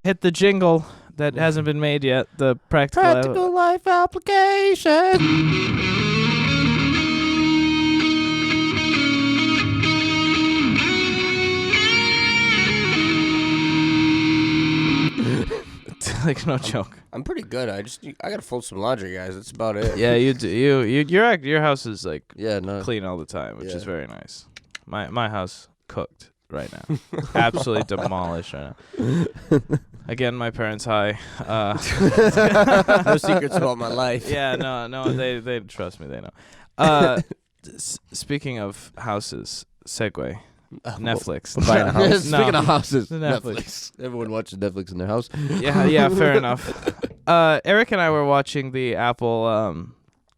hit the jingle that hasn't been made yet. The Practical life application. Like no joke. I'm pretty good. I gotta fold some laundry, guys. That's about it. Yeah, you do. Your house is like No. clean all the time, which is very nice. My house cooked right now, absolutely demolished right now. Again, my parents high. No secrets about my life. Yeah, no, they trust me. They know. Speaking of houses, segue. Netflix. Buying a house. Speaking of houses, Netflix. Everyone watches Netflix in their house. Yeah, fair enough. Eric and I were watching the Apple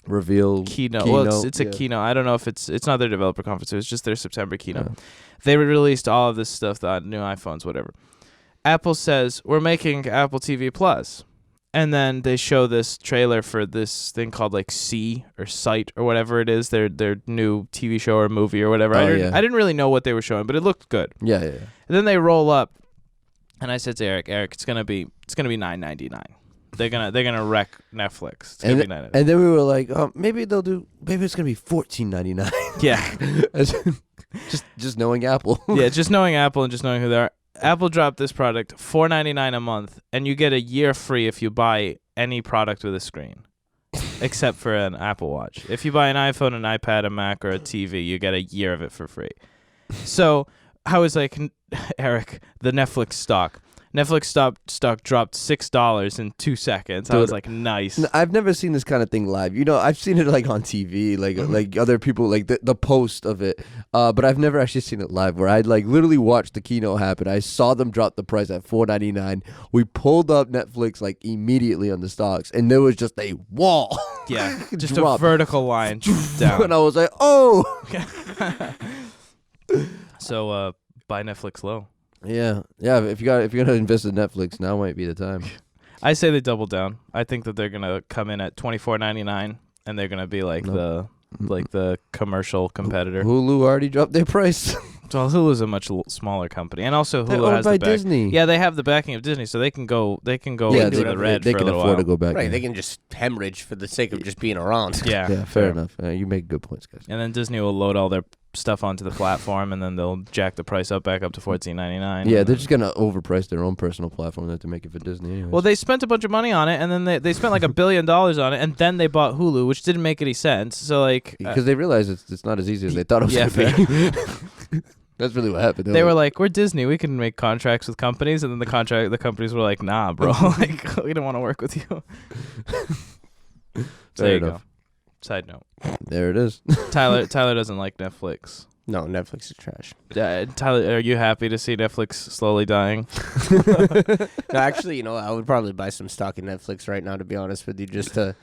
Reveal keynote. Well, it's a keynote. I don't know if it's not their developer conference. It was just their September keynote. Yeah. They released all of this stuff, the new iPhones, whatever. Apple says, we're making Apple TV Plus. And then they show this trailer for this thing called like C or Sight or whatever it is, their new TV show or movie or whatever. I didn't really know what they were showing, but it looked good. Yeah. And then they roll up, and I said to Eric, it's gonna be $9.99. They're gonna wreck Netflix. It's gonna be $9.99. And then we were like, maybe it's gonna be $14.99. Yeah. just knowing Apple. Yeah, just knowing Apple and just knowing who they are. Apple dropped this product, $4.99 a month, and you get a year free if you buy any product with a screen, except for an Apple Watch. If you buy an iPhone, an iPad, a Mac, or a TV, you get a year of it for free. So I was like, Eric, the Netflix stock. Netflix stock dropped $6 in 2 seconds. Dude, I was like, nice. I've never seen this kind of thing live. I've seen it like on TV, like other people, like the post of it. But I've never actually seen it live where I'd like literally watched the keynote happen. I saw them drop the price at $4.99. We pulled up Netflix like immediately on the stocks, and there was just a wall. Yeah, just a vertical line down. And I was like, oh. So buy Netflix low. Yeah. If you're gonna invest in Netflix, now might be the time. I say they double down. I think that they're gonna come in at $24.99, and they're gonna be like the commercial competitor. Hulu already dropped their price. Well, Hulu's a much smaller company, and also They're Hulu owned has by the back. Disney. Yeah, they have the backing of Disney, so they can go into the red they for can a little afford while. to go back. Right, they can just hemorrhage for the sake of just being around. Yeah, fair enough. You make good points, guys. And then Disney will load all their stuff onto the platform, and then they'll jack the price up back up to $14.99. Yeah, they're just gonna overprice their own personal platform to make it for Disney. Anyways. Well, they spent a bunch of money on it, and then they spent like $1 billion on it, and then they bought Hulu, which didn't make any sense. So like, because they realized it's not as easy as they thought it was gonna be. That's really what happened. They were like, we're Disney, we can make contracts with companies, and then the companies were like, nah, bro, like we don't want to work with you. So there you go. Side note. There it is. Tyler doesn't like Netflix. No, Netflix is trash. Tyler, are you happy to see Netflix slowly dying? No, actually, I would probably buy some stock in Netflix right now, to be honest with you, just to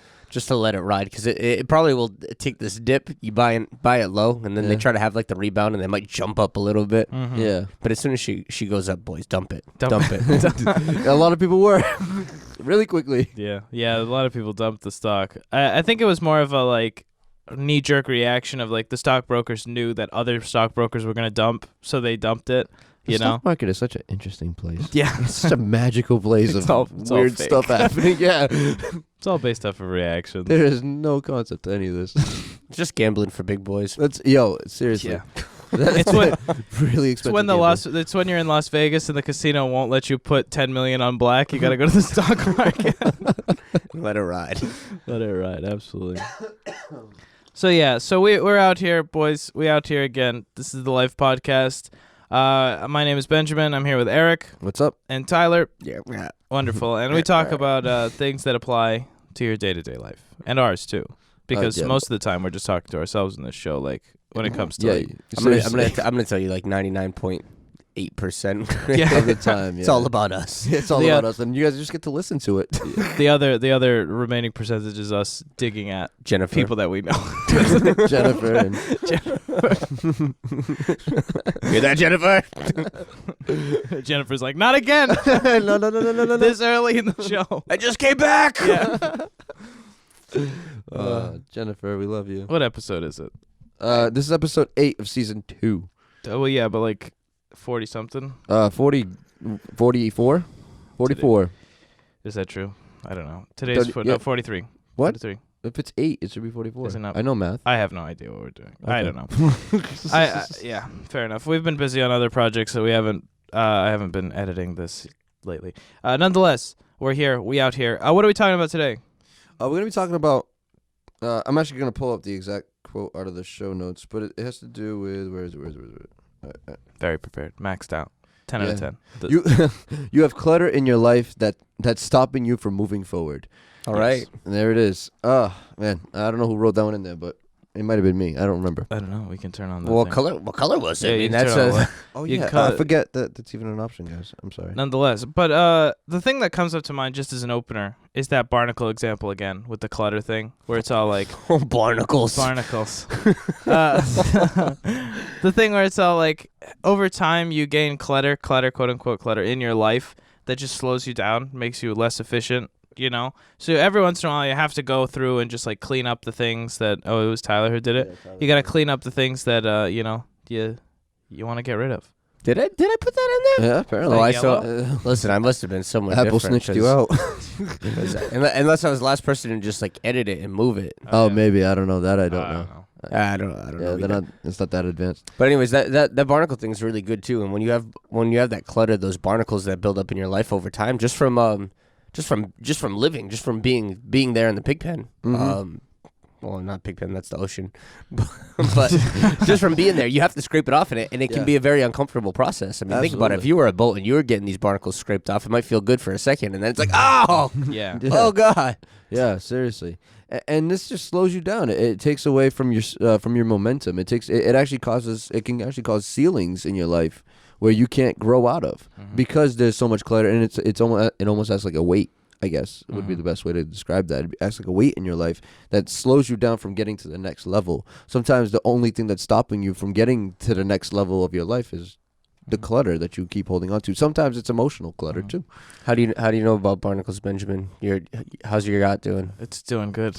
let it ride, because it probably will take this dip. You buy it low, and then they try to have like the rebound, and they might jump up a little bit. Mm-hmm. Yeah, but as soon as she goes up, boys, dump it. A lot of people were really quickly. Yeah, a lot of people dumped the stock. I think it was more of a like knee-jerk reaction of like the stockbrokers knew that other stockbrokers were going to dump, so they dumped it. The stock market is such an interesting place. Yeah. It's such a magical place of weird stuff happening. Yeah. It's all based off of reactions. There is no concept to any of this. It's just gambling for big boys. Seriously. Yeah. It's what really expensive. It's when you're in Las Vegas and the casino won't let you put $10 million on black. You got to go to the stock market. Let it ride. Let it ride. Absolutely. So we're out here, boys. We out here again. This is the Life Podcast. My name is Benjamin. I'm here with Eric. What's up? And Tyler. Yeah. Wonderful. And we talk about things that apply to your day-to-day life and ours too, because most of the time we're just talking to ourselves in this show. Like when it comes to, I'm gonna tell you like 99.8% of the time. It's all about us. It's all about us, and you guys just get to listen to it. The other remaining percentage is us digging at Jennifer, people that we know. Jennifer. Hear that, Jennifer? Jennifer's like, not again. No. This early in the show. I just came back. Yeah. Jennifer, we love you. What episode is it? This is episode 8 of season 2. Oh, well, yeah, but like 40 something. 44. 44. Is that true? I don't know. Today's 43. What? 43. If it's 8, it should be 44. Is it not? I know math. I have no idea what we're doing. Okay. I don't know. Yeah, fair enough. We've been busy on other projects, so we haven't. I haven't been editing this lately. Nonetheless, we're here. We out here. What are we talking about today? We're gonna be talking about. I'm actually gonna pull up the exact quote out of the show notes, but it has to do with where is it? All right. Very prepared. Maxed out. 10 out of 10. You you have clutter in your life that's stopping you from moving forward. All right. And there it is. Oh man, I don't know who wrote that one in there, but it might have been me. I don't remember. I don't know. We can turn on the Well, thing. what color was it? Yeah, I you mean, can that's turn on a. what- Oh You yeah, cut- I forget that's even an option, guys. I'm sorry. Nonetheless, but the thing that comes up to mind just as an opener is that barnacle example again with the clutter thing, where it's all like Barnacles. barnacles. The thing where it's all like over time you gain clutter, quote unquote clutter in your life that just slows you down, makes you less efficient. You know, so every once in a while you have to go through and just like clean up the things that. Oh, it was Tyler who did it. You got to clean up the things that you know you want to get rid of. Did I put that in there? Yeah, apparently. Oh, I yellow? saw. Listen, I must have been so much Apple different. snitched you out. Unless I was the last person to just like edit it and move it. Oh, yeah. maybe I don't know that. I don't know. I don't know. Yeah, it's not that advanced. But anyways, that barnacle thing is really good too. And when you have that clutter, those barnacles that build up in your life over time, just from living, just from being there in the pig pen. Mm-hmm. Well, not pig pen, that's the ocean. But just from being there, you have to scrape it off, and it can be a very uncomfortable process. I mean, think about it. If you were a boat and you were getting these barnacles scraped off, it might feel good for a second, and then it's like, oh, Yeah. oh God. Yeah, seriously. And this just slows you down. It takes away from your momentum. It can actually cause ceilings in your life where you can't grow out of because there's so much clutter, and it almost has like a weight. I guess would be the best way to describe that. It acts like a weight in your life that slows you down from getting to the next level. Sometimes the only thing that's stopping you from getting to the next level of your life is the clutter that you keep holding on to. Sometimes it's emotional clutter too. How do you know about barnacles, Benjamin? How's your yacht doing? It's doing good.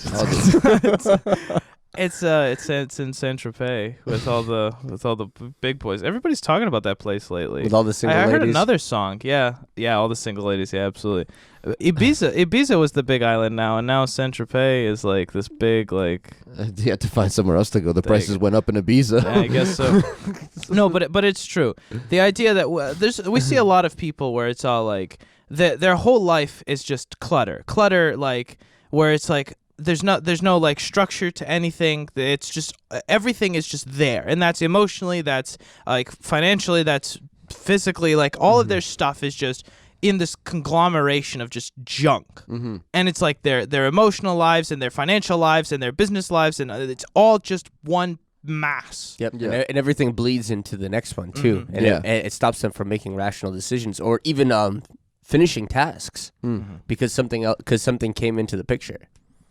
It's in Saint Tropez with all the big boys. Everybody's talking about that place lately. With all the single I ladies? heard another song. Yeah, all the single ladies. Yeah, absolutely. Ibiza was the big island now, and now Saint Tropez is like this big like. You have to find somewhere else to go. The prices went up in Ibiza. Yeah, I guess so. No, but it's true. The idea that we see a lot of people where it's all like their whole life is just clutter, like where it's like. There's no like structure to anything. It's just everything is just there, and that's emotionally, that's like financially, that's physically, like all of their stuff is just in this conglomeration of just junk. And it's like their emotional lives and their financial lives and their business lives, and it's all just one mass. Yep. Yeah. And everything bleeds into the next one too, and it stops them from making rational decisions or even finishing tasks because something came into the picture.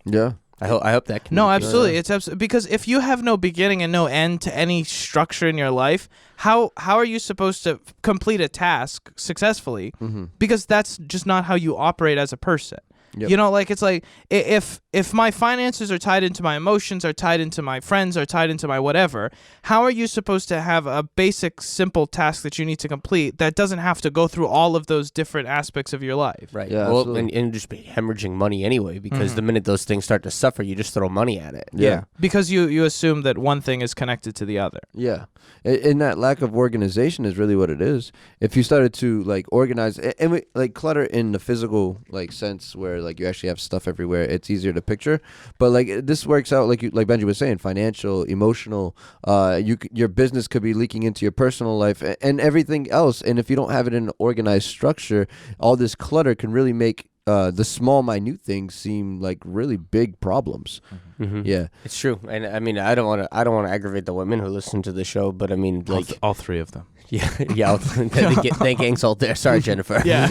Yeah. I hope that can No, be- absolutely. It's because if you have no beginning and no end to any structure in your life, how are you supposed to complete a task successfully? Because that's just not how you operate as a person. Yep. You know, like it's like if my finances are tied into my emotions, are tied into my friends, are tied into my whatever, how are you supposed to have a basic, simple task that you need to complete that doesn't have to go through all of those different aspects of your life? Right. Yeah, Well, absolutely. and just be hemorrhaging money anyway, because the minute those things start to suffer, you just throw money at it. Yeah. Because you assume that one thing is connected to the other. Yeah. And that lack of organization is really what it is. If you started to like organize and like clutter in the physical like sense where like you actually have stuff everywhere, it's easier to picture. But like this works out like Benji was saying, financial, emotional, your business could be leaking into your personal life and everything else. And if you don't have it in an organized structure, all this clutter can really make the small minute things seem like really big problems. Yeah. It's true. And I mean, I don't want to aggravate the women who listen to the show, but I mean, like, all three of them. yeah, thank gang's all there. Sorry, Jennifer. Yeah.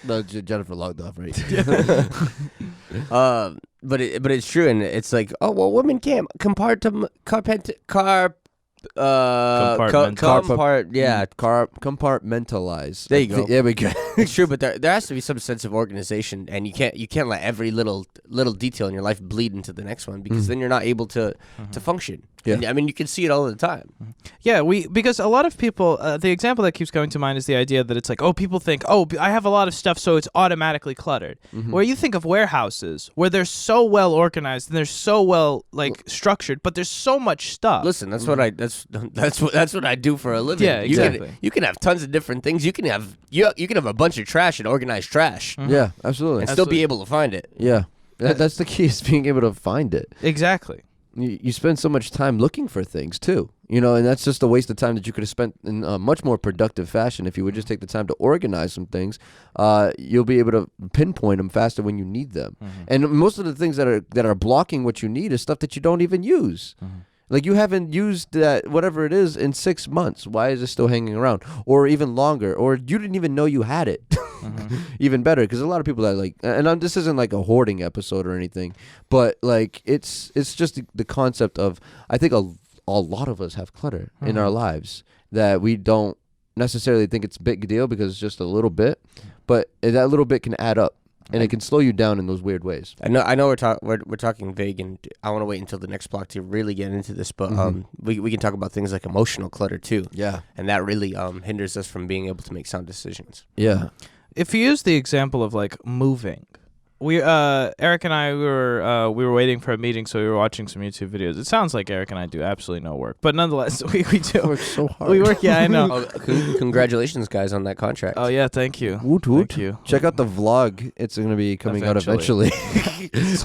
No, Jennifer logged off, right? But it's true, and it's like, oh well, women can't Compartmentalize. There you go. There we go. It's true, but there has to be some sense of organization, and you can't let every little detail in your life bleed into the next one, because then you're not able to function. Yeah. And, I mean, you can see it all the time. Yeah, because a lot of people, the example that keeps coming to mind is the idea that it's like, oh, people think, oh, I have a lot of stuff, so it's automatically cluttered. Where you think of warehouses, where they're so well organized and they're so well structured, but there's so much stuff. Listen, that's what I do for a living. Yeah, exactly. You can have tons of different things. You can have a bunch of trash and organized trash, Yeah, absolutely. and still be able to find it. Yeah, that's the key, is being able to find it. Exactly. You spend so much time looking for things too, and that's just a waste of time that you could have spent in a much more productive fashion. If you would just take the time to organize some things, you'll be able to pinpoint them faster when you need them. And most of the things that are blocking what you need is stuff that you don't even use. Like, you haven't used that, whatever it is, in 6 months. Why is it still hanging around? Or even longer. Or you didn't even know you had it. Even better, because a lot of people that this isn't like a hoarding episode or anything, but like it's just the concept of, I think a lot of us have clutter in our lives that we don't necessarily think it's a big deal because it's just a little bit, but that little bit can add up. And it can slow you down in those weird ways. I know we're talking vague, and I want to wait until the next block to really get into this. But we can talk about things like emotional clutter too. Yeah, and that really hinders us from being able to make sound decisions. Yeah. If you use the example of like moving, Eric and I we were waiting for a meeting, so we were watching some YouTube videos. It sounds like Eric and I do absolutely no work, but nonetheless, we do work so hard. We work. Yeah, I know. Congratulations, guys, on that contract. Oh yeah, thank you. Woot woot. Thank you. Check out the vlog. It's going to be coming out eventually.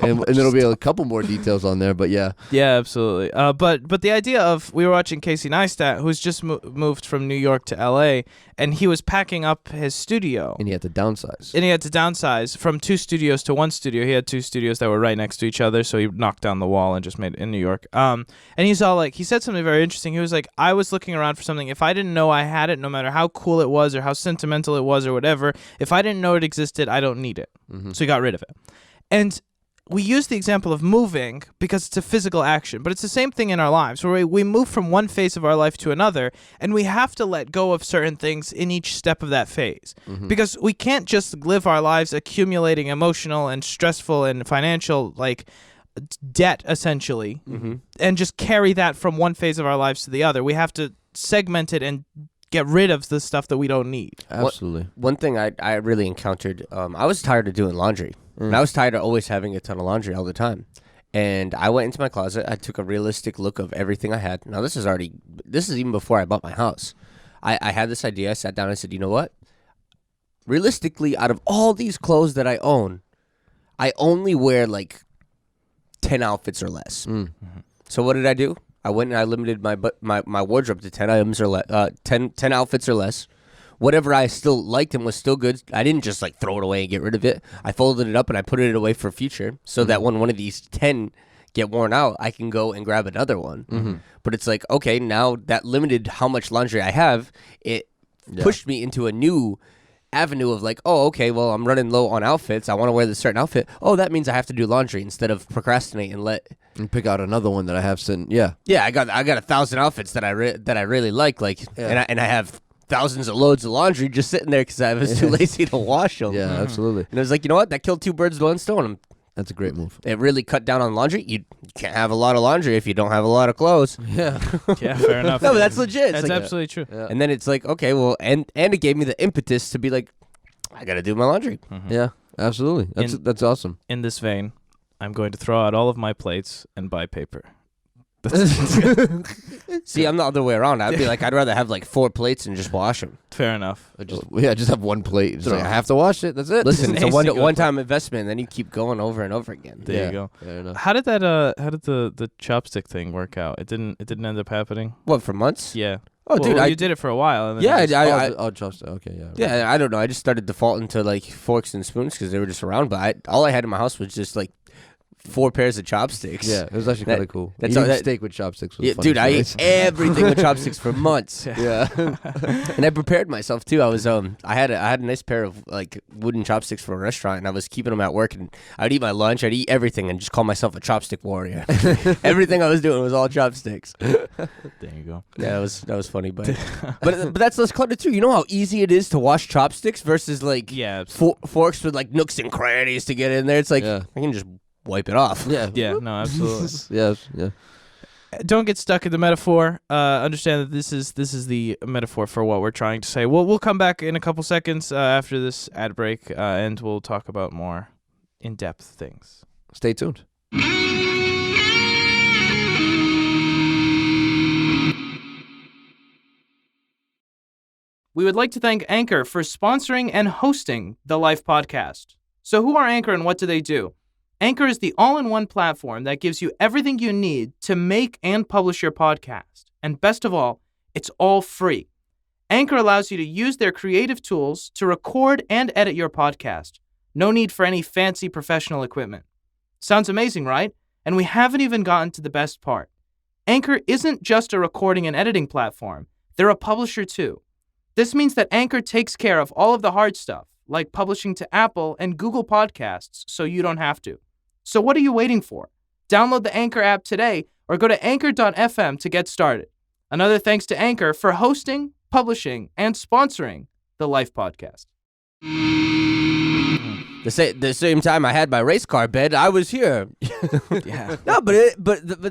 and there'll be a couple more details on there, but yeah. Yeah, absolutely. But the idea of, we were watching Casey Neistat, who's just moved from New York to LA, and he was packing up his studio. And he had to downsize. And he had to downsize from 2 studios to 1 studio. He had 2 studios that were right next to each other, so he knocked down the wall and just made it in New York. And he's all like, he said something very interesting. He was like, I was looking around for something. If I didn't know I had it, no matter how cool it was or how sentimental it was or whatever, if I didn't know it existed, I don't need it. So he got rid of it. And we use the example of moving because it's a physical action, but it's the same thing in our lives, where we move from one phase of our life to another, and we have to let go of certain things in each step of that phase. Because we can't just live our lives accumulating emotional and stressful and financial debt, essentially, and just carry that from one phase of our lives to the other. We have to segment it and get rid of the stuff that we don't need. Absolutely. One thing I really encountered, I was tired of doing laundry. And I was tired of always having a ton of laundry all the time. And I went into my closet. I took a realistic look of everything I had. Now, this is even before I bought my house. I had this idea. I sat down and I said, you know what? Realistically, out of all these clothes that I own, I only wear like 10 outfits or less. So what did I do? I went and I limited my wardrobe to 10 items or 10 outfits or less. Whatever I still liked and was still good, I didn't just like throw it away and get rid of it. I folded it up and I put it away for future, so that when one of these 10 get worn out, I can go and grab another one. But it's like, okay, now that limited how much laundry I have, it pushed me into a new avenue of like, oh, okay, well, I'm running low on outfits. I want to wear this certain outfit. Oh, that means I have to do laundry instead of procrastinate and pick out another one that I have sitting. Yeah. I got 1,000 outfits that I really like, and I have thousands of loads of laundry just sitting there because I was too lazy to wash them. Yeah, absolutely. And I was like, you know what? That killed 2 birds with 1 stone. That's a great move. It really cut down on laundry. You can't have a lot of laundry if you don't have a lot of clothes. Yeah. Yeah, fair enough. No, but that's legit. That's absolutely true. Yeah. And then it's like, okay, well, and it gave me the impetus to be like, I got to do my laundry. Yeah, absolutely. That's awesome. In this vein, I'm going to throw out all of my plates and buy paper. See, I'm the other way around. I'd be like, I'd rather have like 4 plates and just wash them. Fair enough. Just have 1 plate. Just like, I have to wash it. That's it. Listen, it's a one-time investment, and then you keep going over and over again. There you go. Fair enough. How did the chopstick thing work out? It didn't end up happening. What, for months? Yeah. Oh, well, dude, you did it for a while. And then chopstick. Okay, yeah. Yeah, I don't know. I just started defaulting to like forks and spoons because they were just around. But all I had in my house was just like 4 pairs of chopsticks. Yeah, it was actually kind of cool. That's Eating all that- steak with chopsticks was Yeah, funny dude, I ate stories. everything with chopsticks for months. Yeah. And I prepared myself too. I had a nice pair of like wooden chopsticks for a restaurant, and I was keeping them at work. And I'd eat my lunch, I'd eat everything, and just call myself a chopstick warrior. Everything I was doing was all chopsticks. There you go. Yeah, that was funny, but that's less clutter too. You know how easy it is to wash chopsticks versus like Yeah. forks with like nooks and crannies to get in there. It's like Yeah. I can just wipe it off. Yeah. Yeah. No, absolutely. Yeah. Don't get stuck in the metaphor. Understand that this is the metaphor for what we're trying to say. We'll come back in a couple seconds after this ad break, and we'll talk about more in-depth things. Stay tuned. We would like to thank Anchor for sponsoring and hosting the Life podcast. So who are Anchor and what do they do? Anchor is the all-in-one platform that gives you everything you need to make and publish your podcast. And best of all, it's all free. Anchor allows you to use their creative tools to record and edit your podcast. No need for any fancy professional equipment. Sounds amazing, right? And we haven't even gotten to the best part. Anchor isn't just a recording and editing platform. They're a publisher too. This means that Anchor takes care of all of the hard stuff, like publishing to Apple and Google Podcasts, so you don't have to. So what are you waiting for? Download the Anchor app today or go to anchor.fm to get started. Another thanks to Anchor for hosting, publishing, and sponsoring the Life podcast. The same time I had my race car bed, I was here. Yeah. No, but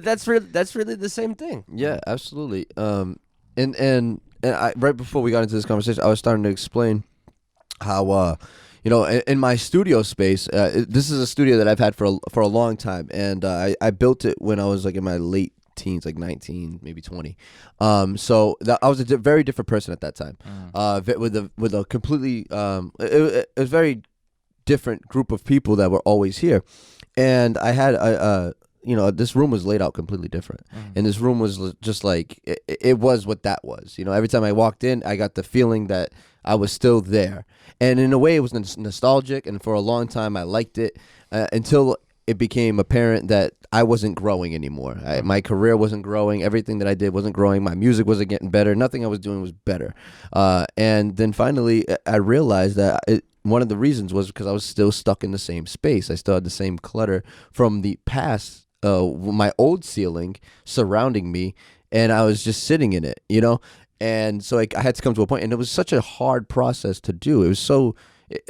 that's really the same thing. Yeah, absolutely. And I, right before we got into this conversation, I was starting to explain how in my studio space, this is a studio that I've had for a long time, and I built it when I was like in my late teens, like 19, maybe 20. So I was a very different person at that time. With a completely it was very different group of people that were always here, and I had this room was laid out completely different, and this room was just like it was what that was. Every time I walked in, I got the feeling that I was still there, and in a way, it was nostalgic. And for a long time, I liked it until it became apparent that I wasn't growing anymore. My career wasn't growing. Everything that I did wasn't growing. My music wasn't getting better. Nothing I was doing was better. And then finally, I realized that one of the reasons was because I was still stuck in the same space. I still had the same clutter from the past, my old ceiling surrounding me, and I was just sitting in it, And so I had to come to a point, and it was such a hard process to do. It was so,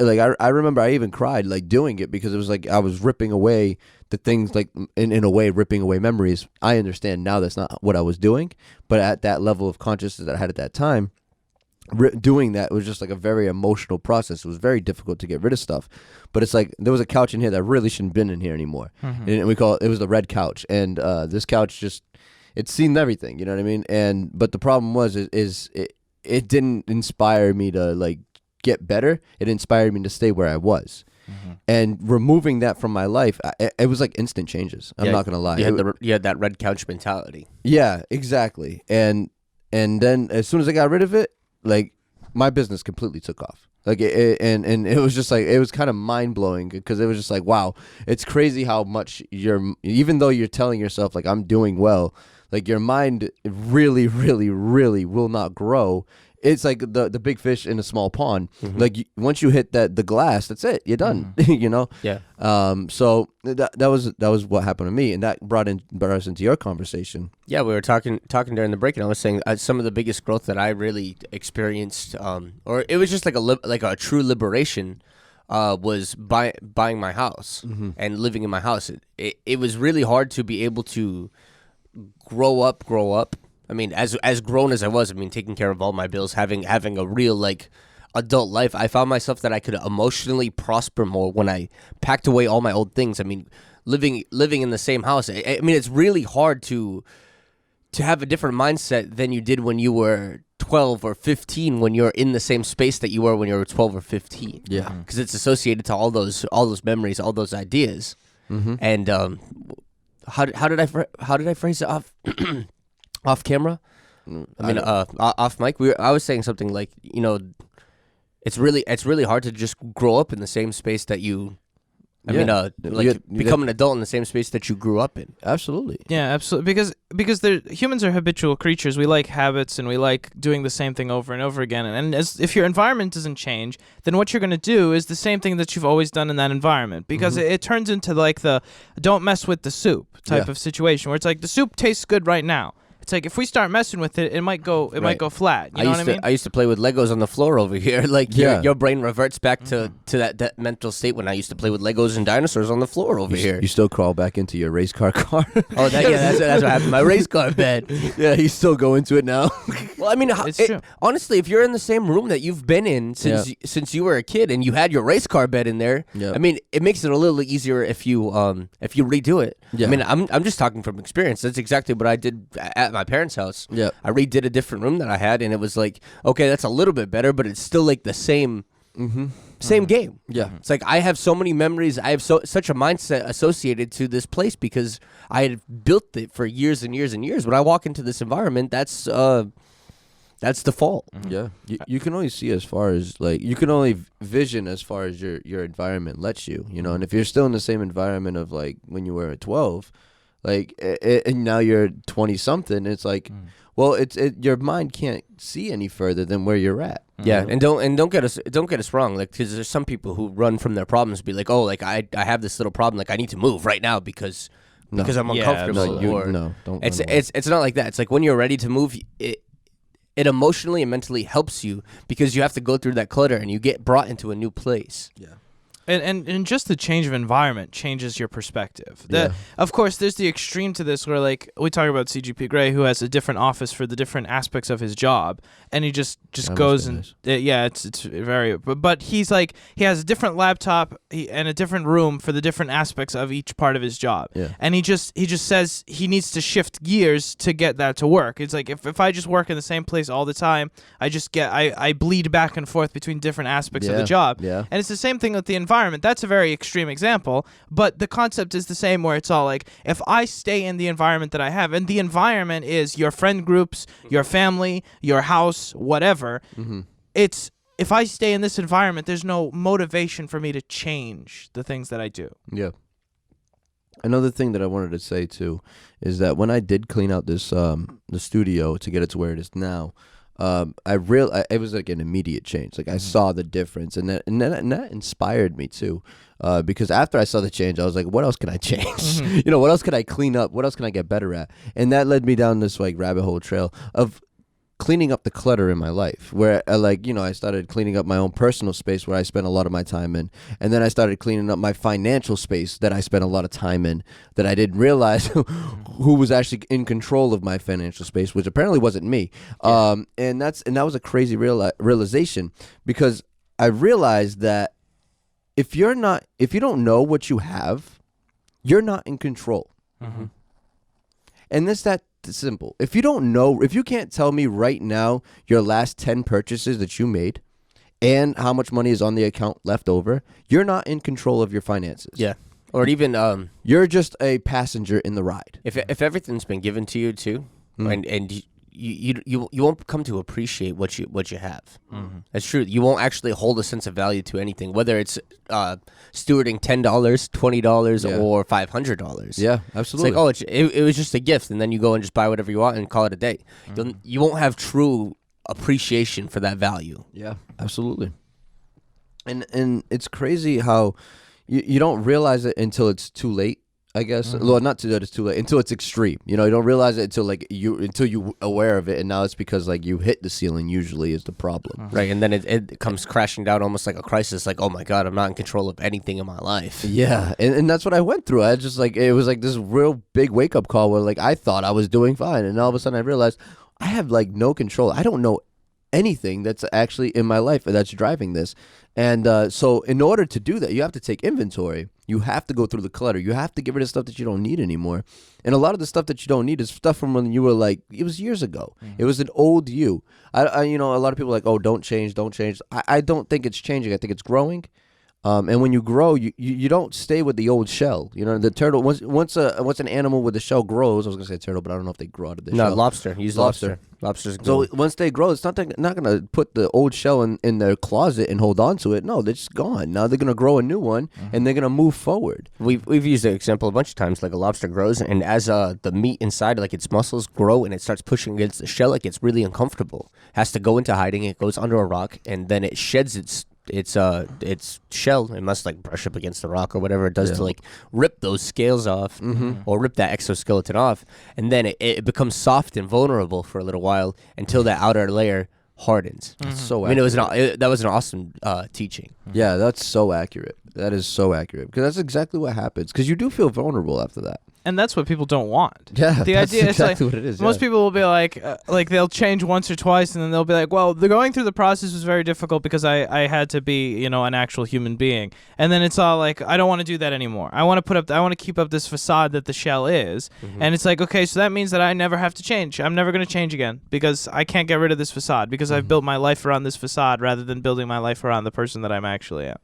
I remember I even cried, doing it, because it was like I was ripping away the things, in a way, ripping away memories. I understand now that's not what I was doing, but at that level of consciousness that I had at that time, doing that was just like a very emotional process. It was very difficult to get rid of stuff, but it's like there was a couch in here that really shouldn't been in here anymore, and we call it was the red couch, and this couch just it's seen everything, you know what I mean? But the problem was it didn't inspire me to get better. It inspired me to stay where I was. And removing that from my life, it was like instant changes. I'm not gonna lie. You had that red couch mentality. Yeah, exactly. And then as soon as I got rid of it, my business completely took off. And it was just it was kind of mind blowing, because it was just wow, it's crazy how much even though you're telling yourself I'm doing well, your mind really, really, really will not grow. It's like the big fish in a small pond. Once you hit the glass, that's it. You're done. Yeah. So that was what happened to me, and that brought us into your conversation. Yeah, we were talking during the break, and I was saying some of the biggest growth that I really experienced, or it was just like a true liberation, was buying my house and living in my house. It was really hard to be able to grow up. I mean, as grown as I was, taking care of all my bills, having a real adult life, I found myself that I could emotionally prosper more when I packed away all my old things. Living in the same house. It's really hard to have a different mindset than you did when you were 12 or 15, when you're in the same space that you were when you were 12 or 15. Yeah. Because it's associated to all those memories, all those ideas. And how did I phrase it off off camera? Off mic. I was saying something it's really hard to just grow up in the same space that you I mean, like You become an adult in the same space that you grew up in. Absolutely. Yeah, absolutely. Because humans are habitual creatures. We like habits and we like doing the same thing over and over again. And if your environment doesn't change, then what you're going to do is the same thing that you've always done in that environment. Because it turns into like the don't mess with the soup type of situation where it's like the soup tastes good right now. It's like if we start messing with it, it might go flat. You know what I mean? I used to play with Legos on the floor over here. Like your brain reverts back to that mental state when I used to play with Legos and dinosaurs on the floor over here. You still crawl back into your race car car. Oh, that's what happened. My race car bed. Yeah, you still go into it now. Well, I mean, It's true. honestly, if you're in the same room that you've been in since you were a kid and you had your race car bed in there, Yep. I mean, it makes it a little easier if you redo it. Yeah. I mean, I'm just talking from experience. That's exactly what I did at my parents' house. Yeah. I redid a different room that I had, and it was like, okay, that's a little bit better, but it's still like the same game. Yeah. It's like I have so many memories. I have such a mindset associated to this place because I had built it for years and years and years. When I walk into this environment, that's default. Yeah, you can only see as far as like you can only vision as far as your environment lets you, you know. And if you're still in the same environment of like when you were 12, like and now you're 20 something, it's like, well, your mind can't see any further than where you're at. Yeah, and don't get us wrong, like because there's some people who run from their problems, be like, oh, like I have this little problem, like I need to move right now because I'm uncomfortable. Don't. It's not like that. It's like when you're ready to move, it emotionally and mentally helps you because you have to go through that clutter and you get brought into a new place. Yeah. And just the change of environment changes your perspective. Yeah. Of course, there's the extreme to this where, like, we talk about CGP Grey, who has a different office for the different aspects of his job, and he just goes and it's very. But he's like he has a different laptop and a different room for the different aspects of each part of his job. Yeah. And he just says he needs to shift gears to get that to work. It's like if I just work in the same place all the time, I bleed back and forth between different aspects of the job. Yeah. And it's the same thing with the environment. That's a very extreme example, but the concept is the same where it's all like, if I stay in the environment that I have, and the environment is your friend groups, your family, your house, whatever, it's, if I stay in this environment, there's no motivation for me to change the things that I do. Yeah. Another thing that I wanted to say too is that when I did clean out this the studio to get it to where it is now, it was like an immediate change. Like I saw the difference, and that inspired me too, because after I saw the change, I was like, what else can I change? You know, what else can I clean up? What else can I get better at? And that led me down this like rabbit hole trail of cleaning up the clutter in my life, where I started cleaning up my own personal space where I spent a lot of my time in, and then I started cleaning up my financial space that I spent a lot of time in, that I didn't realize who was actually in control of my financial space, which apparently wasn't me. And that was a crazy realization, because I realized that if you don't know what you have, you're not in control. And it's that simple. If you can't tell me right now your last 10 purchases that you made and how much money is on the account left over, you're not in control of your finances. Yeah. Or even you're just a passenger in the ride. If everything's been given to you too, and you won't come to appreciate what you have. That's true. You won't actually hold a sense of value to anything, whether it's stewarding $10, $20, or $500. Yeah, absolutely. It's like, it was just a gift, and then you go and just buy whatever you want and call it a day. You won't have true appreciation for that value. Yeah, absolutely. And it's crazy how you don't realize it until it's too late, I guess. Well, not that it's too late, until it's extreme. You know, you don't realize it until you aware of it, and now it's because like you hit the ceiling usually is the problem. Right, and then it comes crashing down almost like a crisis, like, oh my God, I'm not in control of anything in my life. Yeah, and that's what I went through. I just like, it was like this real big wake up call where like I thought I was doing fine, and all of a sudden I realized I have like no control. I don't know anything that's actually in my life that's driving this. And so in order to do that, you have to take inventory. You have to go through the clutter. You have to get rid of stuff that you don't need anymore. And a lot of the stuff that you don't need is stuff from when you were like, it was years ago. It was an old you. A lot of people are like, oh, don't change. I don't think it's changing. I think it's growing. And when you grow, you don't stay with the old shell. You know, the turtle once an animal with a shell grows, I was gonna say turtle, but I don't know if they grow out of the shell. No, lobster. Use lobster. Lobster's good. So once they grow, it's not gonna put the old shell in their closet and hold on to it. No, they're just gone. Now they're gonna grow a new one and they're gonna move forward. We've used the example a bunch of times. Like a lobster grows, and as the meat inside, like its muscles grow, and it starts pushing against the shell, it gets really uncomfortable. Has to go into hiding. It goes under a rock, and then it sheds its shell. It must like brush up against the rock or whatever it does to like rip those scales off or rip that exoskeleton off, and then it becomes soft and vulnerable for a little while until that outer layer hardens. So I mean, that was an awesome teaching. Yeah, that's so accurate. That is so accurate because that's exactly what happens. Because you do feel vulnerable after that. And that's what people don't want. Yeah, the that's idea exactly is like, what it is. Most people will be like they'll change once or twice, and then they'll be like, well, the going through the process was very difficult because I had to be, an actual human being. And then it's all like, I don't want to do that anymore. I want to keep up this facade that the shell is. And it's like, okay, so that means that I never have to change. I'm never going to change again because I can't get rid of this facade because I've built my life around this facade rather than building my life around the person that I'm actually am.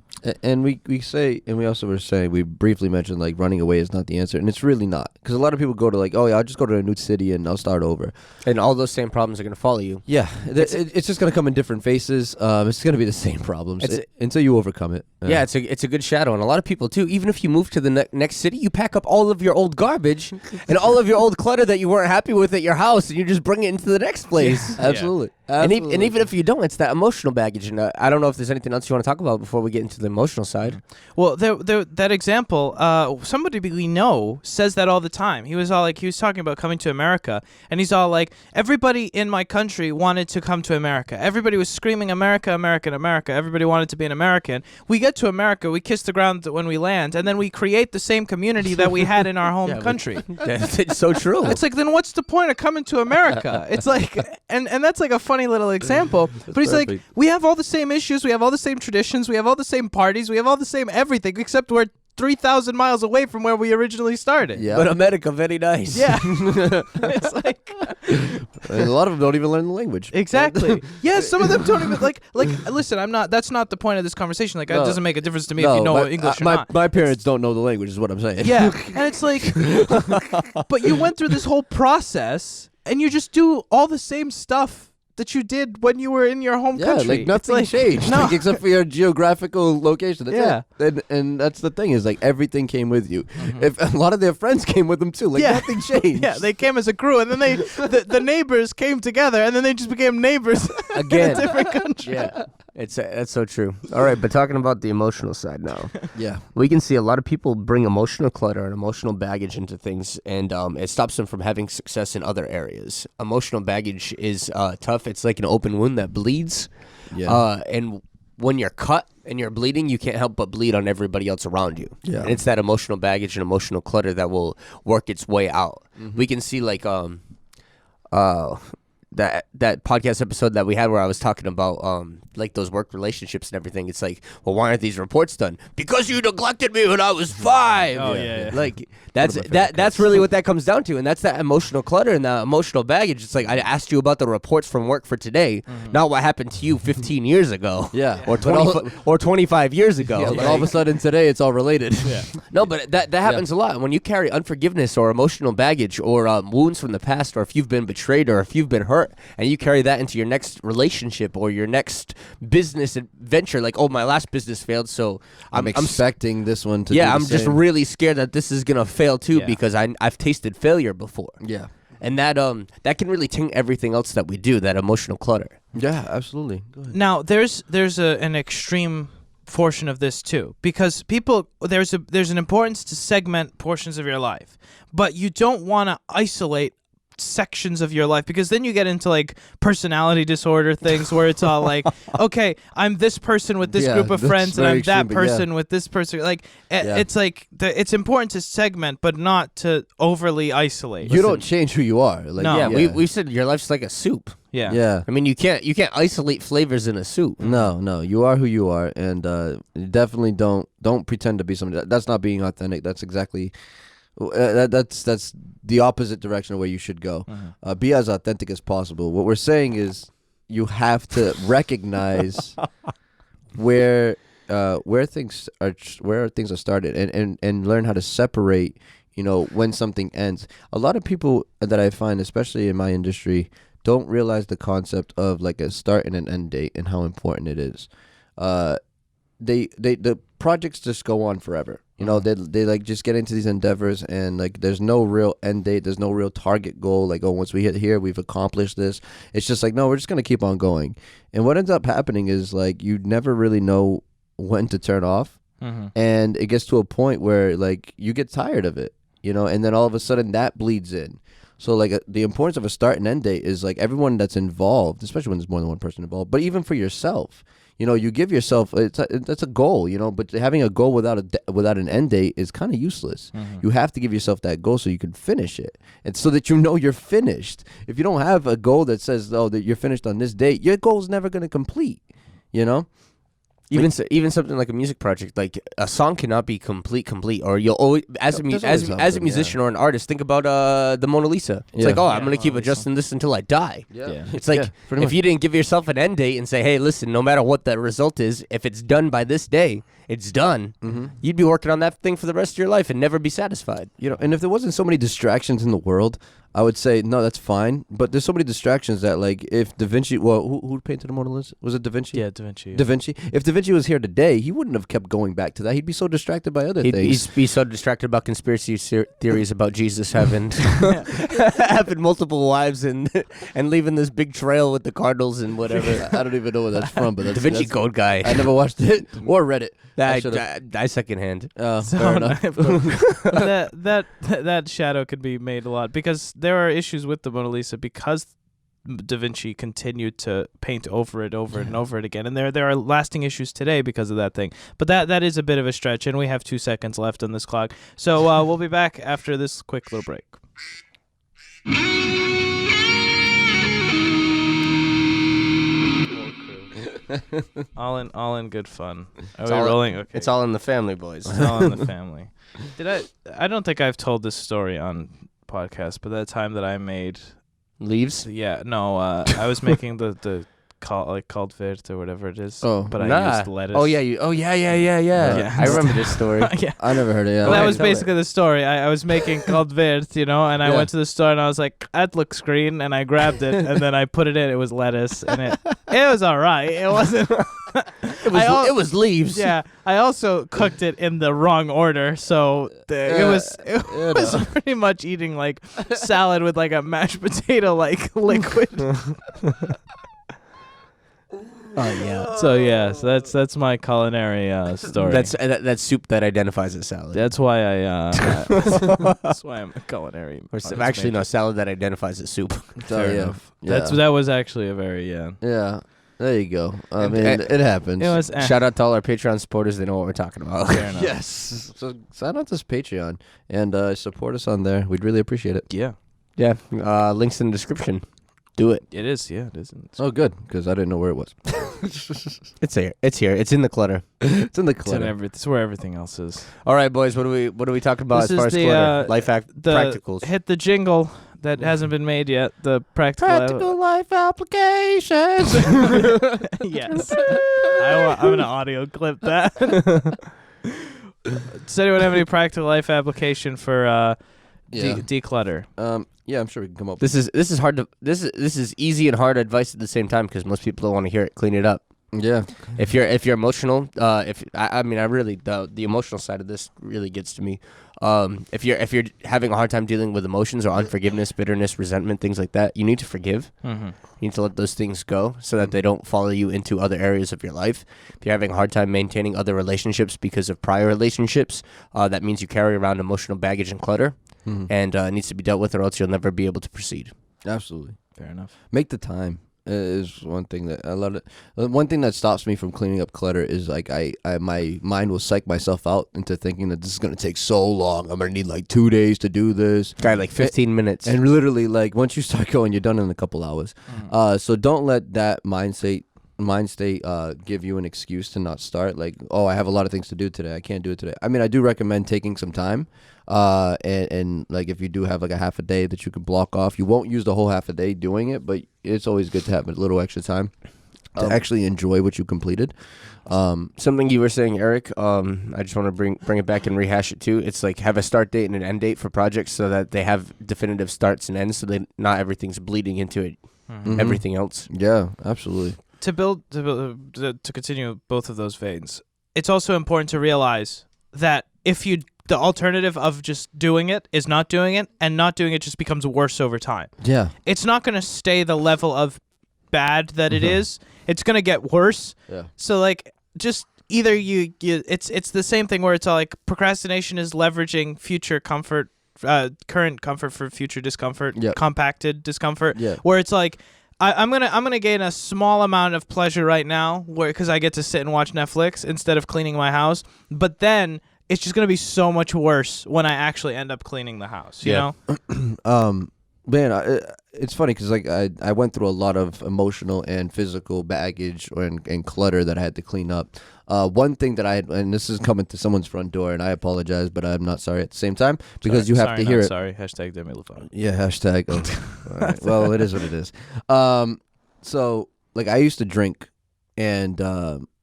And we say, and we also were saying, we briefly mentioned like running away is not the answer, and it's really not, because a lot of people go to like, oh yeah, I'll just go to a new city and I'll start over, and all those same problems are going to follow you. Yeah, it's just going to come in different faces. It's going to be the same problems until you overcome it. Yeah, it's a good shadow, and a lot of people too. Even if you move to the next city, you pack up all of your old garbage and all of your old clutter that you weren't happy with at your house, and you just bring it into the next place. Yeah. Absolutely. And even if you don't, it's that emotional baggage. And I don't know if there's anything else you want to talk about before we get into the emotional side. Well, that example, somebody we know says that all the time. He was talking about coming to America, and he's all like, everybody in my country wanted to come to America. Everybody was screaming, America, American, America. Everybody wanted to be an American. We get to America, we kiss the ground when we land, and then we create the same community that we had in our home country. It's so true. It's like, then what's the point of coming to America? It's like, and that's like a funny little example. But he's like, we have all the same issues, we have all the same traditions, we have all the same parties, we have all the same everything, except we're 3,000 miles away from where we originally started. Yeah. But America, very nice. Yeah. It's like... And a lot of them don't even learn the language. Exactly. Yeah, some of them don't even... Like, listen, that's not the point of this conversation. Like, it doesn't make a difference to me if you know English or not. My parents don't know the language is what I'm saying. Yeah. And it's like... But you went through this whole process, and you just do all the same stuff that you did when you were in your home country. Yeah, like nothing changed, no. like, except for your geographical location. That's Yeah. it. And that's the thing is like everything came with you. If a lot of their friends came with them too, like nothing changed. Yeah, they came as a crew, and then the neighbors came together, and then they just became neighbors again. in a different country. Yeah, that's so true. All right, but talking about the emotional side now. Yeah, we can see a lot of people bring emotional clutter and emotional baggage into things, and it stops them from having success in other areas. Emotional baggage is tough. It's like an open wound that bleeds. Yeah. And when you're cut and you're bleeding, you can't help but bleed on everybody else around you. Yeah. And it's that emotional baggage and emotional clutter that will work its way out. We can see like that podcast episode that we had where I was talking about like those work relationships and everything. It's like, well, why aren't these reports done? Because you neglected me when I was 5. Oh yeah. Like that's really what that comes down to, and that's that emotional clutter and that emotional baggage. It's like, I asked you about the reports from work for today, not what happened to you 15 years ago. Yeah. Or 25 years ago. Yeah, but all of a sudden today it's all related. Yeah. No, but that happens a lot. When you carry unforgiveness or emotional baggage or wounds from the past, or if you've been betrayed or if you've been hurt, and you carry that into your next relationship or your next business adventure, like, oh, my last business failed, so I'm expecting this one to. Yeah, do the I'm just same. really scared that this is gonna fail too, because I've tasted failure before. Yeah. And that can really taint everything else that we do. That emotional clutter. Yeah, absolutely. Go ahead. Now, there's an extreme portion of this too, because there's an importance to segment portions of your life, but you don't want to isolate sections of your life, because then you get into like personality disorder things where it's all like, okay, I'm this person with this group of friends, and I'm that person with this person. Like it's like it's important to segment, but not to overly isolate. You don't change who you are. Like, No. We said your life's like a soup. Yeah. Yeah. I mean, you can't isolate flavors in a soup. No, you are who you are, and definitely don't pretend to be somebody. That's not being authentic. That's exactly. That's the opposite direction of where you should go. Be as authentic as possible. What we're saying is you have to recognize where where things are started, and learn how to separate, when something ends. A lot of people that I find, especially in my industry, don't realize the concept of like a start and an end date and how important it is. The projects just go on forever. They like just get into these endeavors, and like there's no real end date. There's no real target goal. Like, oh, once we hit here, we've accomplished this. It's just like, no, we're just gonna keep on going. And what ends up happening is like you never really know when to turn off, and it gets to a point where like you get tired of it, and then all of a sudden that bleeds in. So like the importance of a start and end date is like everyone that's involved, especially when there's more than one person involved, but even for yourself. You give yourself that's a goal, but having a goal without an end date is kind of useless. You have to give yourself that goal so you can finish it, and so that you're finished. If you don't have a goal that says, oh, that you're finished on this date, your goal is never going to complete. Even something like a music project, like a song cannot be complete, or you'll always as a musician or an artist, think about the Mona Lisa. It's like, I'm gonna keep adjusting this until I die. It's like if you didn't give yourself an end date and say, hey, listen, no matter what the result is, if it's done by this day, it's done. You'd be working on that thing for the rest of your life and never be satisfied. And if there wasn't so many distractions in the world, I would say, no, that's fine. But there's so many distractions that, like, if Da Vinci, who painted the Mona Lisa? Was it Da Vinci? Yeah, Da Vinci. Yeah. Da Vinci. If Da Vinci was here today, he wouldn't have kept going back to that. He'd be so distracted by other things. He'd be so distracted about conspiracy theories about Jesus having multiple wives and leaving this big trail with the cardinals and whatever. I don't even know where that's from, but that's Da Vinci Code guy. I never watched it or read it. I secondhand. Fair enough. that shadow could be made a lot, because there are issues with the Mona Lisa because Da Vinci continued to paint over it and over it again, and there are lasting issues today because of that thing. But that is a bit of a stretch, and we have 2 seconds left on this clock, so we'll be back after this quick little break. all in good fun. Are we rolling? Okay. It's all in the family, boys. It's all in the family. I don't think I've told this story on podcast, but that time that I made leaves. Yeah, no. I was making the called vert or whatever it is. Oh, but I used lettuce. Oh yeah, yeah. I remember this story. Yeah. I never heard it. Well, that was basically the story. I was making called vert, and I went to the store and I was like, that looks green, and I grabbed it and then I put it in. It was lettuce, and it was all right. It wasn't. It was leaves. Yeah, I also cooked it in the wrong order, so it was pretty much eating like salad with like a mashed potato like liquid. Oh yeah. So that's my culinary story. That's soup that identifies as salad. That's why that's why I'm a culinary. Actually, no, salad that identifies as soup. Fair enough. That was actually a very Yeah. There you go. I mean, it happens. It was, Shout out to all our Patreon supporters. They know what we're talking about. Fair enough. Yes. So sign on to Patreon and support us on there. We'd really appreciate it. Yeah. Yeah. Links in the description. Do it. It is. Yeah, it isn't. Oh, good, because I didn't know where it was. It's here. It's here. It's in the clutter. It's in the clutter. It's where everything else is. All right, boys. What are we talking about as far as clutter? Life practicals. Hit the jingle that hasn't been made yet. The practical life applications. Yes. I'm gonna audio clip that. Does anyone have any practical life application for declutter? Yeah, I'm sure we can come up. This is hard to this is easy and hard advice at the same time because most people don't want to hear it. Clean it up. Yeah. If you're emotional, I really the emotional side of this really gets to me. If you're having a hard time dealing with emotions or unforgiveness, bitterness, resentment, things like that, you need to forgive. Mm-hmm. You need to let those things go so that they don't follow you into other areas of your life. If you're having a hard time maintaining other relationships because of prior relationships, that means you carry around emotional baggage and clutter. Mm-hmm. And it needs to be dealt with, or else you'll never be able to proceed. Absolutely. Fair enough. Make the time is one thing that I love. One thing that stops me from cleaning up clutter is like my mind will psych myself out into thinking that this is going to take so long. I'm going to need like 2 days to do this. Guy, like 15 minutes. And literally, like, once you start going, you're done in a couple hours. Mm-hmm. So don't let that mind state give you an excuse to not start. Like, oh, I have a lot of things to do today. I can't do it today. I mean, I do recommend taking some time. And like if you do have like a half a day that you can block off, you won't use the whole half a day doing it, but it's always good to have a little extra time. to actually enjoy what you completed. Something you were saying, Eric, I just want to bring it back and rehash it too. It's like have a start date and an end date for projects so that they have definitive starts and ends, so that not everything's bleeding into it, everything else. Yeah, absolutely. To continue both of those veins, it's also important to realize that the alternative of just doing it is not doing it, and not doing it just becomes worse over time. Yeah. It's not going to stay the level of bad that it is. It's going to get worse. Yeah. So like just either it's the same thing where it's all like procrastination is leveraging future comfort, current comfort for future discomfort, compacted discomfort, where it's like I'm gonna gain a small amount of pleasure right now because I get to sit and watch Netflix instead of cleaning my house, but then it's just gonna be so much worse when I actually end up cleaning the house. You know? Man, it's funny because like I went through a lot of emotional and physical baggage and clutter that I had to clean up. One thing that I had, and this is coming to someone's front door, and I apologize, but I'm not sorry at the same time because you have to hear it. Sorry, hashtag Demi Lovato. Yeah, hashtag. All right. Well, it is what it is. So like I used to drink, and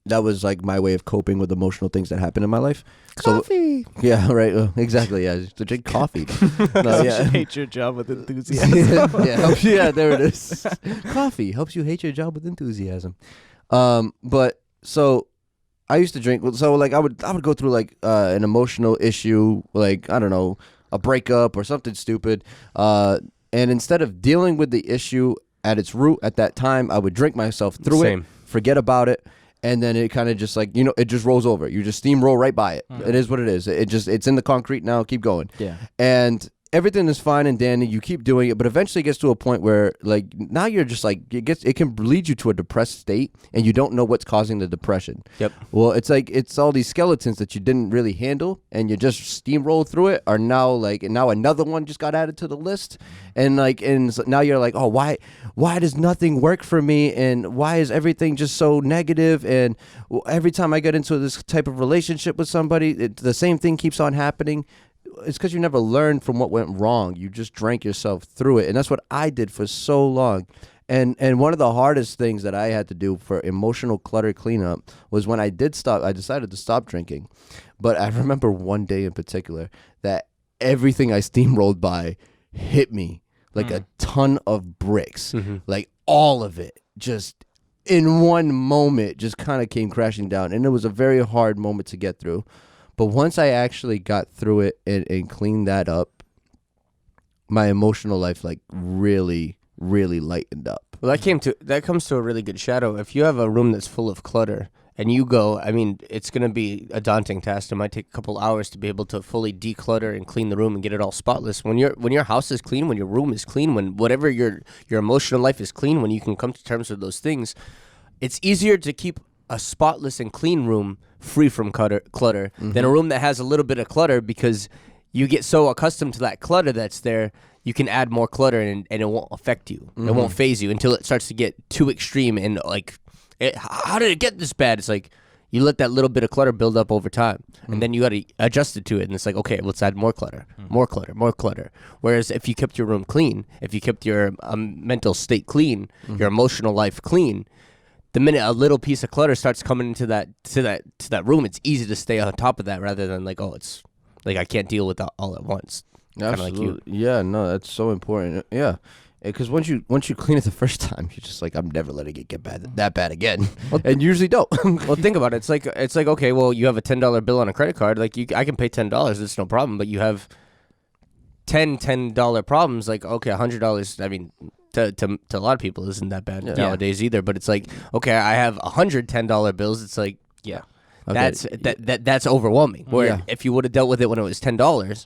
that was like my way of coping with emotional things that happened in my life. Coffee. So, yeah, right. Exactly. Yeah, to drink coffee. No, yeah. Hate your job with enthusiasm. Yeah, there it is. Coffee helps you hate your job with enthusiasm. But so I used to drink. So like I would go through like an emotional issue, like I don't know, a breakup or something stupid. And instead of dealing with the issue at its root at that time, I would drink myself through it, forget about it. And then it kind of just like, it just rolls over. You just steamroll right by it. It is what it is. It's in the concrete now. Keep going. Yeah. And everything is fine and dandy. You keep doing it, but eventually it gets to a point where like now you're just like it can lead you to a depressed state, and you don't know what's causing the depression. Yep. Well, it's like it's all these skeletons that you didn't really handle, and you just steamroll through it. Are now another one just got added to the list, and so now you're like, oh, why does nothing work for me, and why is everything just so negative? And every time I get into this type of relationship with somebody, the same thing keeps on happening. It's because you never learned from what went wrong. You just drank yourself through it. And that's what I did for so long. And one of the hardest things that I had to do for emotional clutter cleanup was when I decided to stop drinking. But I remember one day in particular that everything I steamrolled by hit me like a ton of bricks. Like all of it just in one moment just kind of came crashing down. And it was a very hard moment to get through. But once I actually got through it and cleaned that up, my emotional life like really, really lightened up. Well, that comes to a really good shadow. If you have a room that's full of clutter and you go, I mean, it's going to be a daunting task. It might take a couple hours to be able to fully declutter and clean the room and get it all spotless. When your house is clean, when your room is clean, when whatever your emotional life is clean, when you can come to terms with those things, it's easier to keep a spotless and clean room free from clutter than a room that has a little bit of clutter, because you get so accustomed to that clutter that's there, you can add more clutter and it won't affect you. It won't phase you until it starts to get too extreme and like, how did it get this bad? It's like you let that little bit of clutter build up over time, and then you got to adjust it to it, and it's like, okay, let's add more clutter, more clutter, more clutter. Whereas if you kept your room clean, if you kept your mental state clean, your emotional life clean, the minute a little piece of clutter starts coming into that room, it's easy to stay on top of that rather than like, oh, it's like I can't deal with that all at once. Absolutely. Like you. Yeah, no, that's so important. Yeah. Because once you clean it the first time, you're just like, I'm never letting it get that bad again. And you usually don't. Well, think about it. It's like okay, well, you have a $10 bill on a credit card. Like I can pay $10, it's no problem. But you have $10 problems. Like okay, $100. I mean, to a lot of people, isn't that bad nowadays either. But it's like okay, I have $110 bills. It's like okay. That's overwhelming. Where if you would have dealt with it when it was $10.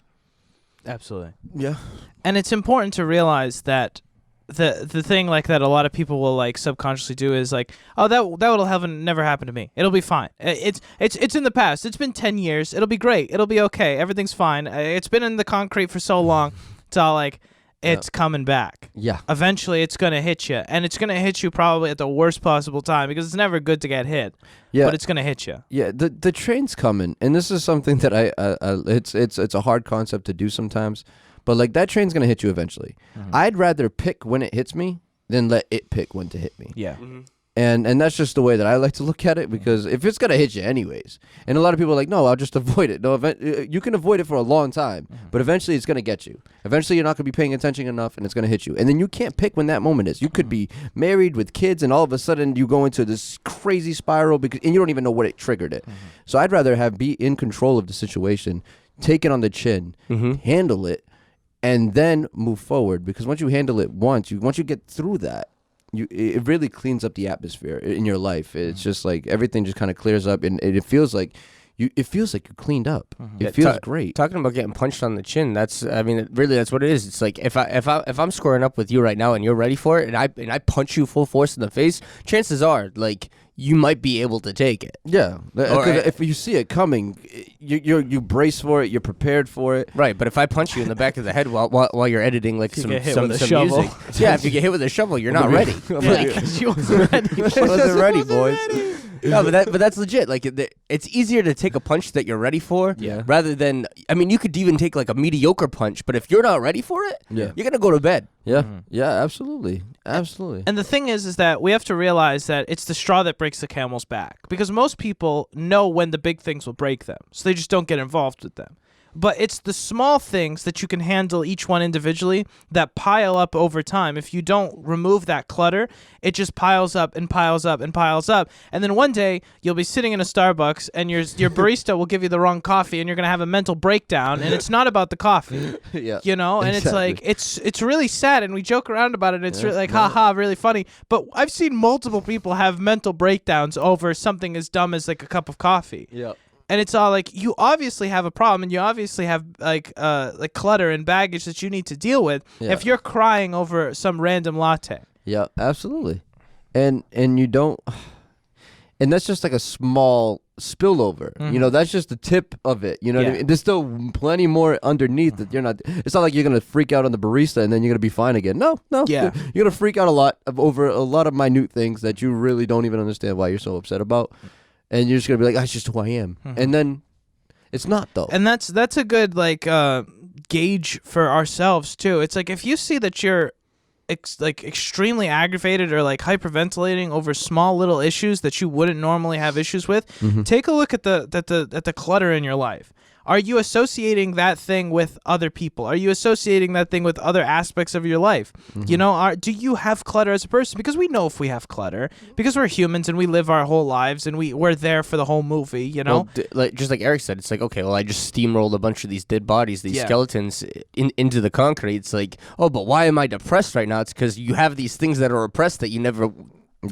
Absolutely. Yeah. And it's important to realize that the thing like that a lot of people will like subconsciously do is like, oh, that will never happen to me. It'll be fine. It's in the past. It's been 10 years. It'll be great. It'll be okay. Everything's fine. It's been in the concrete for so long. It's all like it's coming back. Yeah. Eventually it's going to hit you, and it's going to hit you probably at the worst possible time, because it's never good to get hit. Yeah. But it's going to hit you. Yeah, the train's coming, and this is something that it's a hard concept to do sometimes. But like that train's gonna hit you eventually. I'd rather pick when it hits me than let it pick when to hit me. Yeah. And that's just the way that I like to look at it, because if it's gonna hit you anyways, and a lot of people are like, no, I'll just avoid it. No, you can avoid it for a long time, but eventually it's gonna get you. Eventually you're not gonna be paying attention enough, and it's gonna hit you. And then you can't pick when that moment is. You could be married with kids, and all of a sudden you go into this crazy spiral and you don't even know what it triggered it. So I'd rather be in control of the situation, take it on the chin, handle it, and then move forward. Because once you handle it once you get through that, it really cleans up the atmosphere in your life. It's just like everything just kind of clears up, and it feels like you cleaned up. It feels great. Talking about getting punched on the chin, that's what it is. It's like if I'm squaring up with you right now and you're ready for it, and I punch you full force in the face, chances are like you might be able to take it. Yeah, if you see it coming, you brace for it, you're prepared for it. Right, but if I punch you in the back of the head while you're editing like some shovel. music, yeah, if you get hit with a shovel, you're not ready. She wasn't ready. She wasn't ready, boys. No, but that's legit. Like it's easier to take a punch that you're ready for, rather than you could even take like a mediocre punch, but if you're not ready for it, you're gonna go to bed. Yeah, yeah, absolutely. And the thing is that we have to realize that it's the straw that breaks the camel's back, because most people know when the big things will break them, so they just don't get involved with them. But it's the small things that you can handle each one individually that pile up over time. If you don't remove that clutter, it just piles up and piles up and piles up. And then one day you'll be sitting in a Starbucks and your barista will give you the wrong coffee, and you're going to have a mental breakdown, and it's not about the coffee. Yeah. You know, and exactly. it's like it's really sad, and we joke around about it. It's really like haha, really funny. But I've seen multiple people have mental breakdowns over something as dumb as like a cup of coffee. Yeah. And it's all like, you obviously have a problem, and you obviously have like clutter and baggage that you need to deal with if you're crying over some random latte. Yeah, absolutely. And you don't, and that's just like a small spillover. You know, that's just the tip of it. You know what I mean? There's still plenty more underneath that you're not. It's not like you're gonna freak out on the barista and then you're gonna be fine again. No. Yeah. You're gonna freak out over a lot of minute things that you really don't even understand why you're so upset about. And you're just going to be like, that's just who I am. And then it's not, though. And that's a good, like, gauge for ourselves, too. It's like, if you see that you're, extremely aggravated or, like, hyperventilating over small little issues that you wouldn't normally have issues with, take a look at the clutter in your life. Are you associating that thing with other people? Are you associating that thing with other aspects of your life? You know, do you have clutter as a person? Because we know if we have clutter, because we're humans and we live our whole lives and we're there for the whole movie, you know? Well, just like Eric said, it's like, okay, well, I just steamrolled a bunch of these dead bodies, these skeletons into the concrete. It's like, oh, but why am I depressed right now? It's because you have these things that are repressed that you never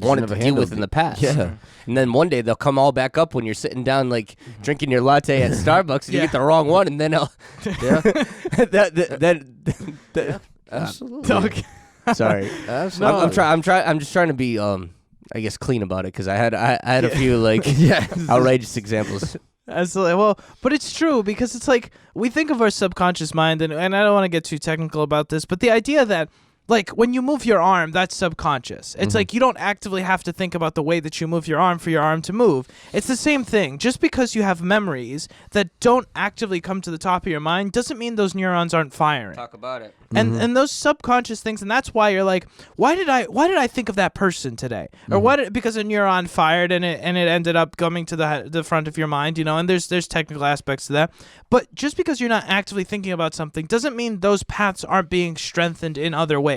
wanted to deal with in the past. Yeah. And then one day they'll come all back up when you're sitting down, like, drinking your latte at Starbucks, and you get the wrong one, and then Absolutely. Sorry. Absolutely. I'm just trying to be, I guess, clean about it, because I had a few, like, outrageous examples. Absolutely. Well, but it's true, because it's like, we think of our subconscious mind, and I don't want to get too technical about this, but the idea that, like, when you move your arm, that's subconscious. It's like you don't actively have to think about the way that you move your arm for your arm to move. It's the same thing. Just because you have memories that don't actively come to the top of your mind doesn't mean those neurons aren't firing. Talk about it. And those subconscious things, and that's why you're like, why did I think of that person today? Or because a neuron fired and it ended up coming to the front of your mind, you know, and there's technical aspects to that. But just because you're not actively thinking about something doesn't mean those paths aren't being strengthened in other ways.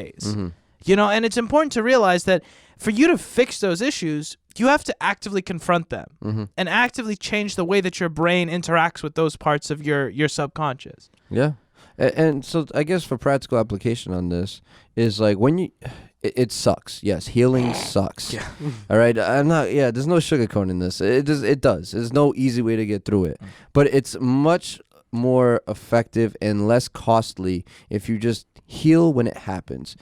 You know, and it's important to realize that for you to fix those issues, you have to actively confront them and actively change the way that your brain interacts with those parts of your subconscious. Yeah. And so I guess for practical application on this is like when it sucks. Yes, healing sucks. Yeah. All right. There's no sugarcoating this. It does. There's no easy way to get through it. But it's much more effective and less costly if you just heal when it happens.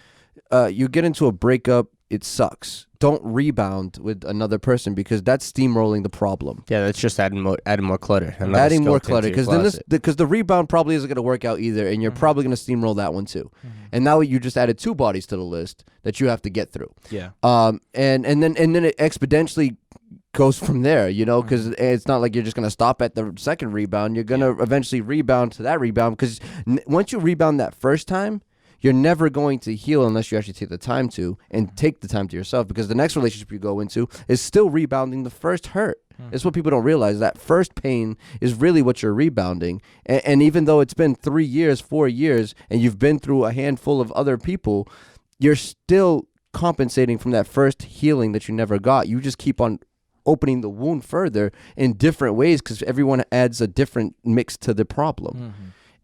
You get into a breakup, it sucks. Don't rebound with another person, because that's steamrolling the problem. Yeah, that's just adding more clutter. Adding more clutter, because the rebound probably isn't going to work out either, and you're probably going to steamroll that one too. And now you just added 2 bodies to the list that you have to get through. Yeah. And then it exponentially goes from there, you know, because it's not like you're just going to stop at the second rebound. You're going to eventually rebound to that rebound, because once you rebound that first time, you're never going to heal unless you actually take the time to, and take the time to yourself, because the next relationship you go into is still rebounding the first hurt. It's what people don't realize. That first pain is really what you're rebounding. And even though it's been 3 years, 4 years, and you've been through a handful of other people, you're still compensating from that first healing that you never got. You just keep on opening the wound further in different ways, because everyone adds a different mix to the problem.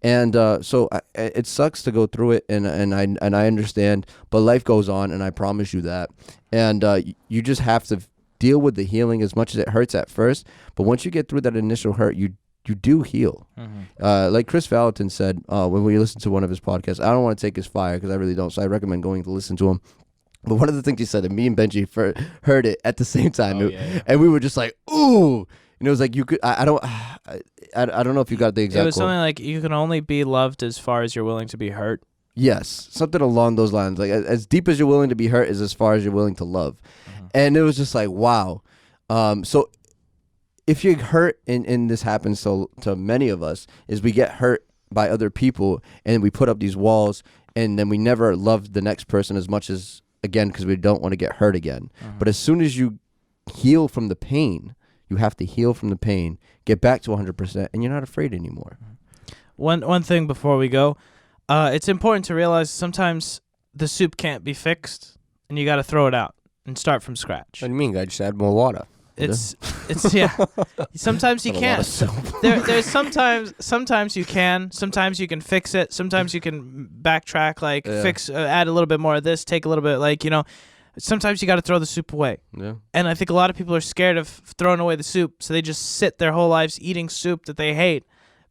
And so it sucks to go through it, and I understand, but life goes on, and I promise you that. And you just have to deal with the healing, as much as it hurts at first. But once you get through that initial hurt, you do heal. Like Chris Valentin said when we listened to one of his podcasts, I don't want to take his fire, because I really don't, so I recommend going to listen to him. But one of the things he said, and me and Benji heard it at the same time, and we were just like, ooh. And it was like, you could, I don't know if you got the exact It was quote. something like, you can only be loved as far as you're willing to be hurt. Yes, something along those lines. Like, as deep as you're willing to be hurt is as far as you're willing to love. And it was just like, wow. So if you hurt, and this happens to many of us, is we get hurt by other people, and we put up these walls, and then we never love the next person as much as, again, because we don't want to get hurt again. But as soon as you heal from the pain, you have to heal from the pain, get back to 100%, and you're not afraid anymore. One thing before we go, it's important to realize sometimes the soup can't be fixed, and you got to throw it out and start from scratch. What do you mean, guy? Just add more water. It's yeah. Sometimes you can't. There's sometimes you can. Sometimes you can fix it. Sometimes you can backtrack, like fix, add a little bit more of this, take a little bit, like, you know. Sometimes you got to throw the soup away. Yeah. And I think a lot of people are scared of throwing away the soup, so they just sit their whole lives eating soup that they hate,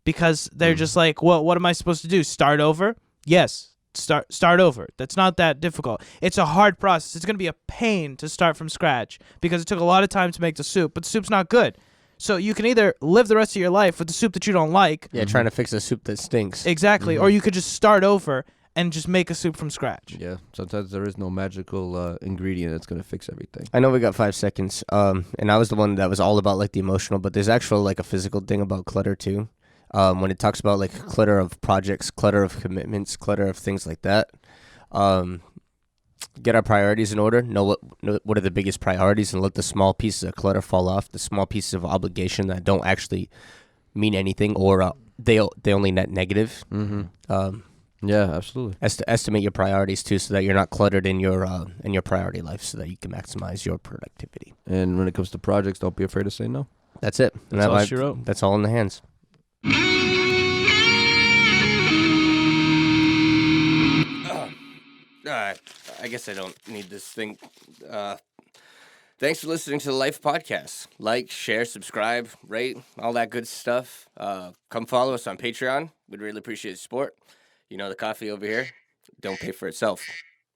because they're just like, well, what am I supposed to do? Start over? Yes. Start over. That's not that difficult. It's a hard process. It's going to be a pain to start from scratch, because it took a lot of time to make the soup, but the soup's not good. So you can either live the rest of your life with the soup that you don't like. Yeah, trying to fix a soup that stinks. Exactly. Or you could just start over and just make a soup from scratch. Yeah, sometimes there is no magical ingredient that's going to fix everything. I know we got 5 seconds, and I was the one that was all about, like, the emotional, but there's actual, like, a physical thing about clutter, too. When it talks about, like, clutter of projects, clutter of commitments, clutter of things like that. Get our priorities in order, know what are the biggest priorities, and let the small pieces of clutter fall off, the small pieces of obligation that don't actually mean anything, or they only net negative. Yeah, absolutely. Estimate your priorities too, so that you're not cluttered in your priority life, so that you can maximize your productivity. And when it comes to projects, don't be afraid to say no. That's it. That's all she wrote. That's all in the hands. I guess I don't need this thing. Thanks for listening to the Life Podcast. Like, share, subscribe, rate, all that good stuff. Come follow us on Patreon. We'd really appreciate the support. You know, the coffee over here, don't pay for itself.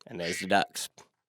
And there's the ducks.